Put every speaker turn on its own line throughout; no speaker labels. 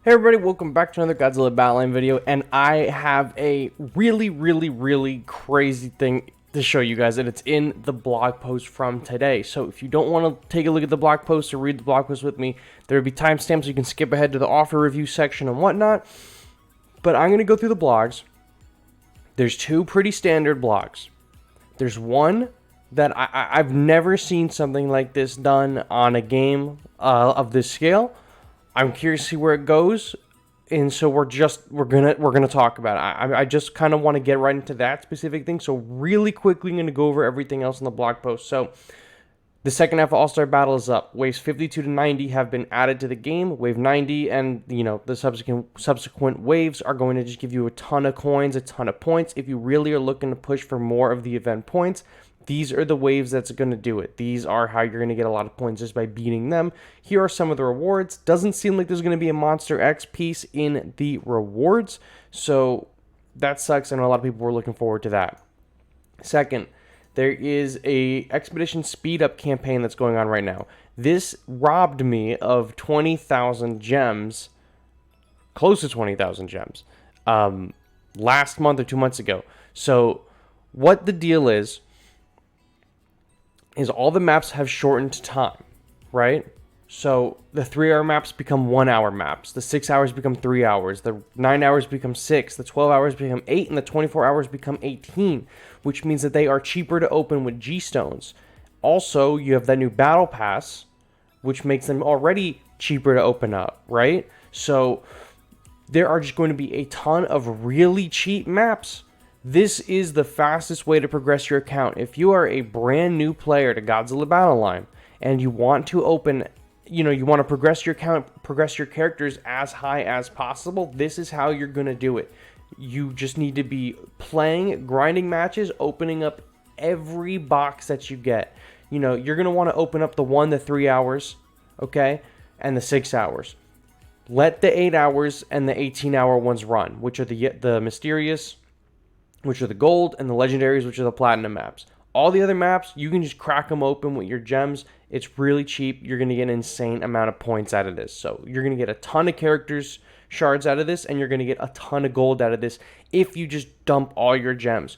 Hey everybody, welcome back to another Godzilla Battleline video, and I have a really crazy thing to show you guys, and it's in the blog post from today. So if you don't want to take a look at the blog post or read the blog post with me, there will be timestamps so you can skip ahead to the offer review section and whatnot. But I'm going to go through the blogs. There's two pretty standard blogs. There's one that I've never seen something like this done on a game of this scale. I'm curious to see where it goes, and so we're gonna talk about it. I just kind of want to get right into that specific thing. So really quickly, I'm gonna go over everything else in the blog post. So the second half of All-Star Battle is up. Waves 52 to 90 have been added to the game. Wave 90 and the subsequent waves are going to just give you a ton of coins, a ton of points. If you really are looking to push for more of the event points, these are the waves that's going to do it. These are how you're going to get a lot of points just by beating them. Here are some of the rewards. Doesn't seem like there's going to be a Monster X piece in the rewards, so that sucks. I know a lot of people were looking forward to that. Second, there is a Expedition Speed Up campaign that's going on right now. This robbed me of 20,000 gems, close to 20,000 gems, last month or 2 months ago. So what the deal is all the maps have shortened time, right? So the 3-hour maps become 1-hour maps. The 6 hours become 3 hours. The 9 hours become 6. The 12 hours become 8. And the 24 hours become 18, which means that they are cheaper to open with G-Stones. Also, you have that new Battle Pass, which makes them already cheaper to open up, right? So there are just going to be a ton of really cheap maps. This is the fastest way to progress your account. If you are a brand new player to Godzilla Battleline and you want to open, you want to progress your account, progress your characters as high as possible, this is how you're going to do it. You just need to be playing, grinding matches, opening up every box that you get. You're going to want to open up the 3 hours, okay, and the 6 hours. Let the 8 hours and the 18-hour ones run, which are the mysterious, which are the gold, and the legendaries, which are the platinum maps. All the other maps, you can just crack them open with your gems. It's really cheap. You're going to get an insane amount of points out of this. So you're going to get a ton of characters shards out of this, and you're going to get a ton of gold out of this if you just dump all your gems.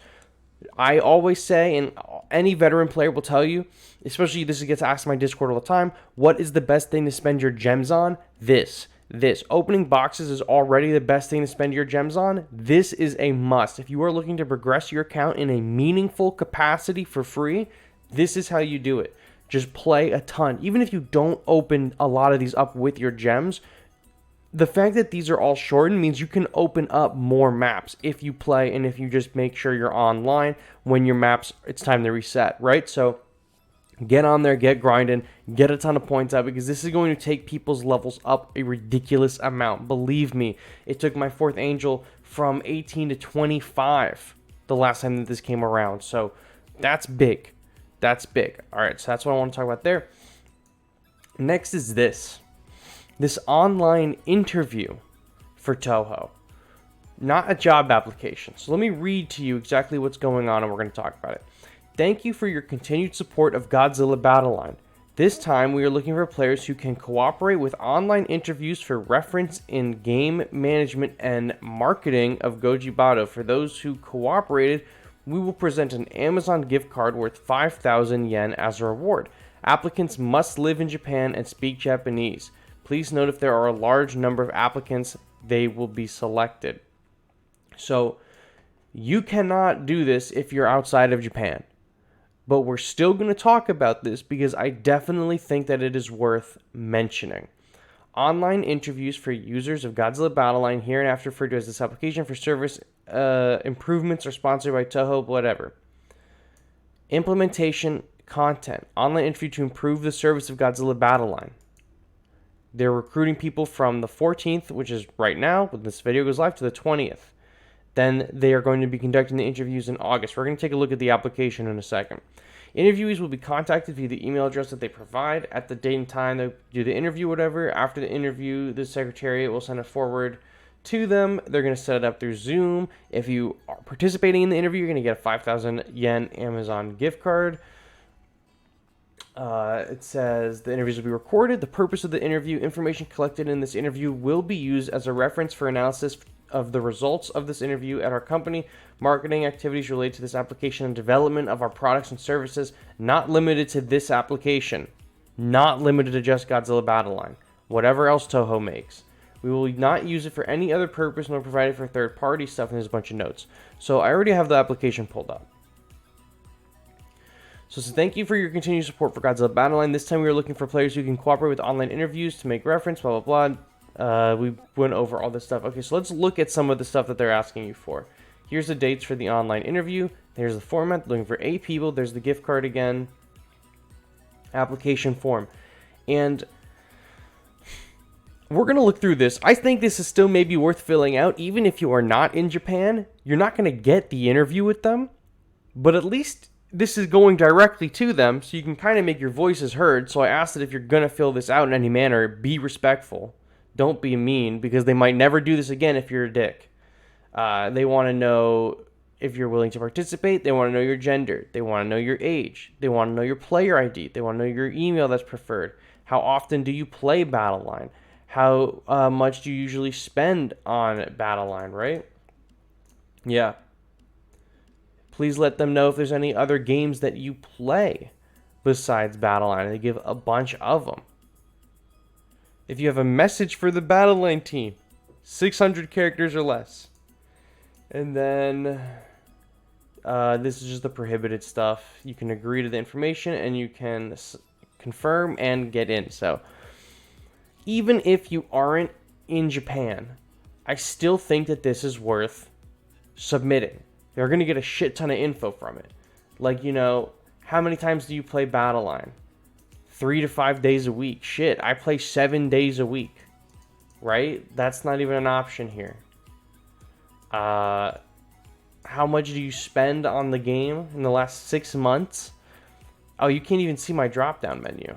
I always say, and any veteran player will tell you, especially this gets asked in my Discord all the time, what is the best thing to spend your gems on? This. Opening boxes is already the best thing to spend your gems on. This is a must. If you are looking to progress your account in a meaningful capacity for free, this is how you do it. Just play a ton. Even if you don't open a lot of these up with your gems, the fact that these are all shortened means you can open up more maps if you play and if you just make sure you're online when your maps, it's time to reset, right? So get on there, get grinding, get a ton of points out, because this is going to take people's levels up a ridiculous amount. Believe me, it took my 4th Angel from 18 to 25 the last time that this came around. So that's big. That's big. All right, so that's what I want to talk about there. Next is this online interview for Toho. Not a job application. So let me read to you exactly what's going on, and we're going to talk about it. Thank you for your continued support of Godzilla Battleline. This time we are looking for players who can cooperate with online interviews for reference in game management and marketing of Godzilla. For those who cooperated, we will present an Amazon gift card worth 5,000 yen as a reward. Applicants must live in Japan and speak Japanese. Please note if there are a large number of applicants, they will be selected. So you cannot do this if you're outside of Japan. But we're still going to talk about this because I definitely think that it is worth mentioning. Online interviews for users of Godzilla Battleline, here and after referred to as this application for service improvements, are sponsored by Toho, whatever. Implementation content. Online interview to improve the service of Godzilla Battleline. They're recruiting people from the 14th, which is right now, when this video goes live, to the 20th. Then they are going to be conducting the interviews in August. We're going to take a look at the application in a second. Interviewees will be contacted via the email address that they provide at the date and time they do the interview, whatever. After the interview, the secretariat will send it forward to them. They're going to set it up through Zoom. If you are participating in the interview, you're going to get a 5,000 yen Amazon gift card. It says the interviews will be recorded. The purpose of the interview, information collected in this interview will be used as a reference for analysis of the results of this interview at our company, marketing activities related to this application, and development of our products and services, not limited to this application, not limited to just Godzilla Battleline, whatever else Toho makes. We will not use it for any other purpose nor provide it for third-party stuff, and there's a bunch of notes. So I already have the application pulled up. So thank you for your continued support for Godzilla Battleline. This time we were looking for players who can cooperate with online interviews to make reference, blah, blah, blah. We went over all this stuff. Okay, so let's look at some of the stuff that they're asking you for. Here's the dates for the online interview. There's the format, looking for 8 people. There's the gift card again. Application form. And we're going to look through this. I think this is still maybe worth filling out. Even if you are not in Japan, you're not going to get the interview with them. But at least this is going directly to them, so you can kind of make your voices heard. So I asked that if you're going to fill this out in any manner, be respectful. Don't be mean, because they might never do this again if you're a dick. They want to know if you're willing to participate. They want to know your gender. They want to know your age. They want to know your player ID. They want to know your email that's preferred. How often do you play Battleline? How much do you usually spend on Battleline, right? Yeah. Please let them know if there's any other games that you play besides Battleline. They give a bunch of them. If you have a message for the Battleline team, 600 characters or less. And then this is just the prohibited stuff. You can agree to the information and you can confirm and get in. So even if you aren't in Japan, I still think that this is worth submitting. They're going to get a shit ton of info from it. Like, you know, how many times do you play Battleline? 3 to 5 days a week. Shit, I play 7 days a week. Right? That's not even an option here. How much do you spend on the game in the last 6 months? Oh, you can't even see my drop-down menu.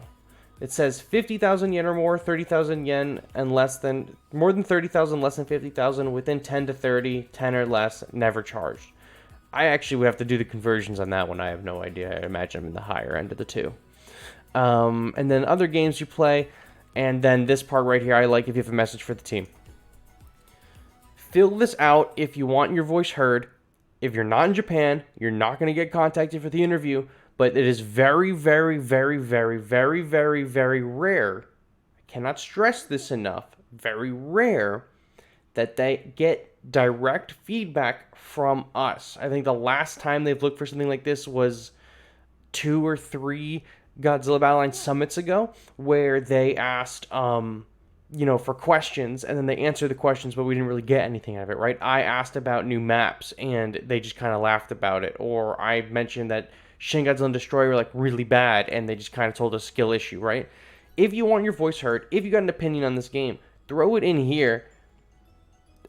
It says 50,000 yen or more, 30,000 yen and less than, more than 30,000, less than 50,000, within 10 to 30, 10 or less, never charged. I actually would have to do the conversions on that one. I have no idea. I imagine I'm in the higher end of the two. And then other games you play. And then this part right here, I like if you have a message for the team. Fill this out if you want your voice heard. If you're not in Japan, you're not going to get contacted for the interview. But it is very, very, very, very, very, very, very rare. I cannot stress this enough. Very rare that they get direct feedback from us. I think the last time they've looked for something like this was 2 or 3 Godzilla Battleline summits ago, where they asked, for questions, and then they answered the questions, but we didn't really get anything out of it, right? I asked about new maps, and they just kind of laughed about it. Or I mentioned that Shin Godzilla and Destroyer were like really bad, and they just kind of told us skill issue, right? If you want your voice heard, if you got an opinion on this game, throw it in here.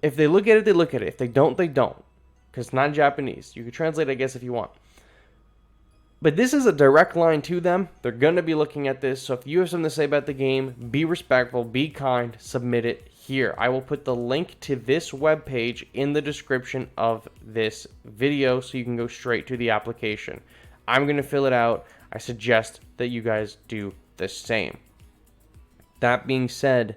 If they look at it, they look at it. If they don't, they don't. Because it's not Japanese. You can translate, I guess, if you want. But this is a direct line to them. They're going to be looking at this. So if you have something to say about the game, be respectful, be kind, submit it here. I will put the link to this webpage in the description of this video so you can go straight to the application. I'm going to fill it out. I suggest that you guys do the same. That being said,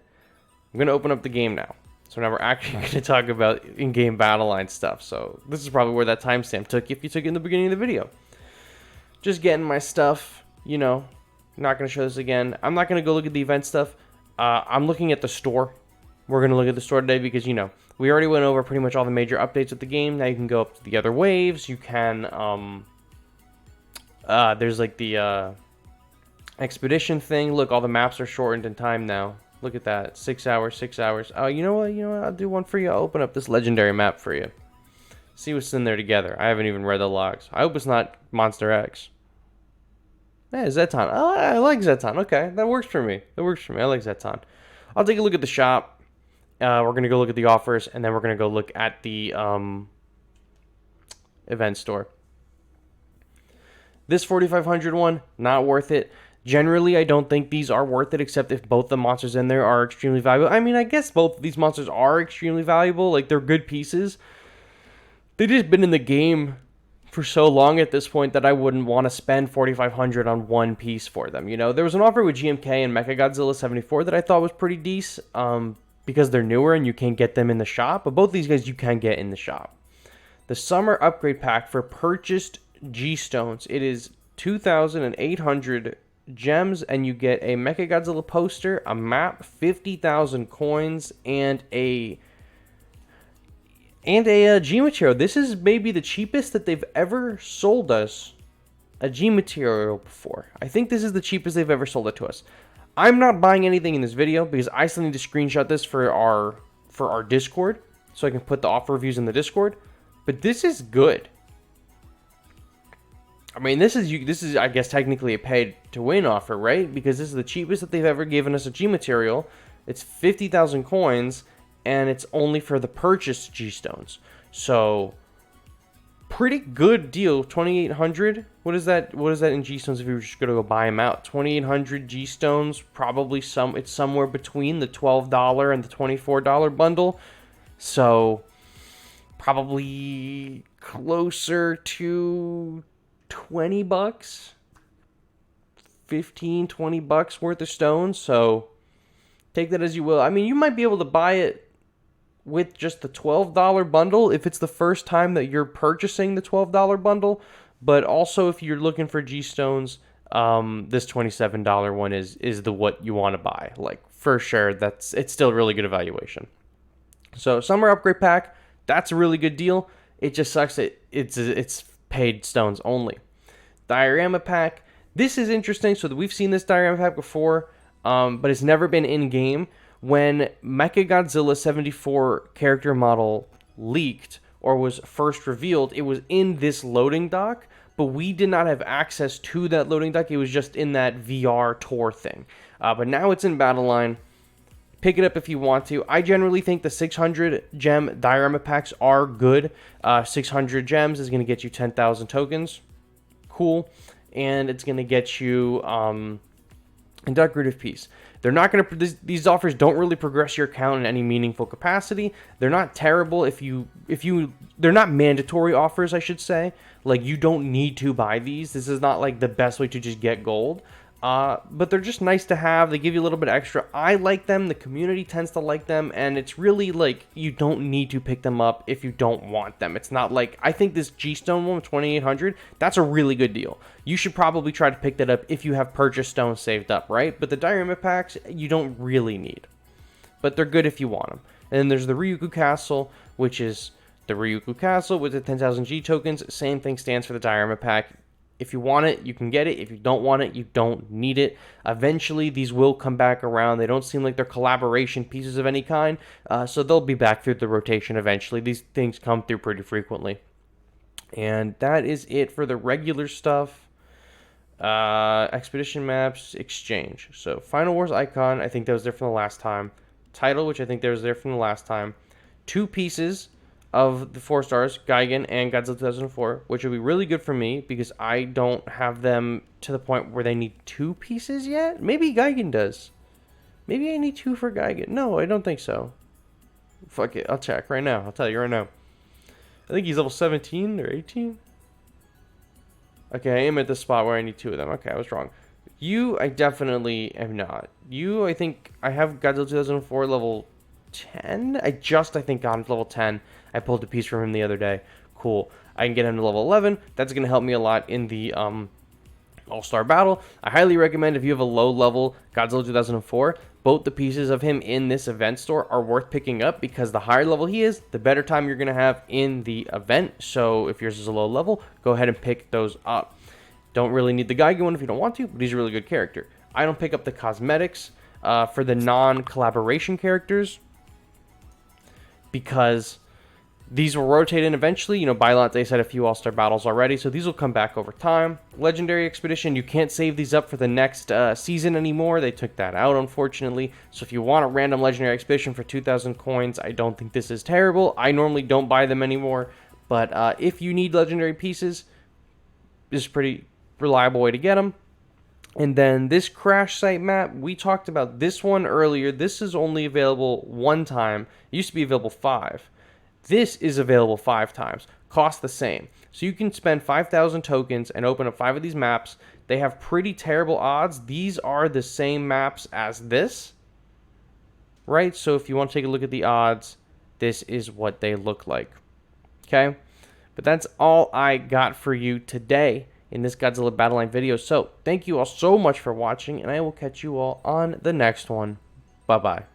I'm going to open up the game now. So now we're actually going to talk about in-game Battleline stuff. So this is probably where that timestamp took if you took it in the beginning of the video. Just getting my stuff, not going to show this again. I'm not going to go look at the event stuff. I'm looking at the store. We're going to look at the store today because, we already went over pretty much all the major updates of the game. Now you can go up to the other waves. You can, there's like the expedition thing. Look, all the maps are shortened in time now. Look at that. 6 hours, 6 hours. Oh, you know what? I'll do one for you. I'll open up this legendary map for you. See what's in there together. I haven't even read the logs. I hope it's not Monster X. Yeah, Zeton. Oh, I like Zeton. Okay, that works for me. I like Zeton. I'll take a look at the shop. We're going to go look at the offers, and then we're going to go look at the event store. This 4,500 one, not worth it. Generally, I don't think these are worth it, except if both the monsters in there are extremely valuable. I mean, I guess both of these monsters are extremely valuable. Like, they're good pieces. They've just been in the game for so long at this point that I wouldn't want to spend 4,500 on one piece for them. You know, there was an offer with GMK and Mechagodzilla 74 that I thought was pretty decent, because they're newer and you can't get them in the shop. But both these guys you can get in the shop. The summer upgrade pack for purchased G-Stones. It is 2,800 gems, and you get a Mechagodzilla poster, a map, 50,000 coins, and a G material. This is maybe the cheapest that they've ever sold us a G material before. I think this is the cheapest they've ever sold it to us. I'm not buying anything in this video because I still need to screenshot this for our Discord so I can put the offer reviews in the Discord. But this is good. I mean, this is I guess technically a paid to win offer, right? Because this is the cheapest that they've ever given us a G material. It's 50,000 coins. And it's only for the purchased G-Stones. So, pretty good deal. 2,800. What is that in G-Stones if you were just going to go buy them out? 2,800 G-Stones. Probably it's somewhere between the $12 and the $24 bundle. So, probably closer to 20 bucks. 15, 20 bucks worth of stones. So, take that as you will. I mean, you might be able to buy it with just the $12 bundle if it's the first time that you're purchasing the $12 bundle. But also if you're looking for G-Stones, this $27 one is the what you want to buy. Like, for sure, it's still a really good evaluation. So summer upgrade pack, that's a really good deal. It just sucks that it's paid stones only. Diorama pack, this is interesting. So we've seen this diorama pack before, but it's never been in game. When Mechagodzilla 74 character model leaked or was first revealed, it was in this loading dock, but we did not have access to that loading dock. It was just in that VR tour thing. But now it's in Battleline. Pick it up if you want to. I generally think the 600 gem diorama packs are good. 600 gems is going to get you 10,000 tokens. Cool. And it's going to get you Inductive Piece. They're not going to. These offers don't really progress your account in any meaningful capacity. They're not terrible if you. They're not mandatory offers, I should say. Like, you don't need to buy these. This is not like the best way to just get gold. But they're just nice to have. They give you a little bit extra. I like them. The community tends to like them, and it's really like you don't need to pick them up if you don't want them. It's not like, I think this G-Stone one, 2,800, that's a really good deal. You should probably try to pick that up if you have purchased stones saved up, right? But the diorama packs, you don't really need. But they're good if you want them. And then there's the Ryukyu Castle, which is the Ryukyu Castle with the 10,000 G tokens. Same thing stands for the diorama pack. If you want it, you can get it. If you don't want it, you don't need it. Eventually, these will come back around. They don't seem like they're collaboration pieces of any kind, so they'll be back through the rotation eventually. These things come through pretty frequently. And that is it for the regular stuff. Expedition maps, exchange. So, Final Wars icon, I think that was there from the last time. Title, which I think that was there from the last time. 2 pieces of the 4 stars, Gigan and Godzilla 2004, which will be really good for me because I don't have them to the point where they need 2 pieces yet. Maybe Gigan does. Maybe I need 2 for Gigan. No, I don't think so. Fuck it, I'll check right now. I'll tell you right now. I think he's level 17 or 18. Okay, I am at the spot where I need 2 of them. Okay, I was wrong. You, I definitely am not. You, I think I have Godzilla 2004 level 10. I think got him to level 10. I pulled a piece from him the other day. Cool. I can get him to level 11. That's going to help me a lot in the All-Star Battle. I highly recommend if you have a low-level Godzilla 2004, both the pieces of him in this event store are worth picking up because the higher level he is, the better time you're going to have in the event. So if yours is a low level, go ahead and pick those up. Don't really need the Gigan one if you don't want to, but he's a really good character. I don't pick up the cosmetics for the non-collaboration characters because these will rotate in eventually. You know, Bylante said a few All-Star battles already, so these will come back over time. Legendary Expedition, you can't save these up for the next season anymore. They took that out, unfortunately. So if you want a random Legendary Expedition for 2,000 coins, I don't think this is terrible. I normally don't buy them anymore, but if you need Legendary pieces, this is a pretty reliable way to get them. And then this crash site map, we talked about this one earlier. This is only available 1 time. It used to be available 5. This is available 5 times. Cost the same. So you can spend 5,000 tokens and open up 5 of these maps. They have pretty terrible odds. These are the same maps as this, right? So if you want to take a look at the odds, this is what they look like. Okay? But that's all I got for you today in this Godzilla Battle Line video. So thank you all so much for watching, and I will catch you all on the next one. Bye-bye.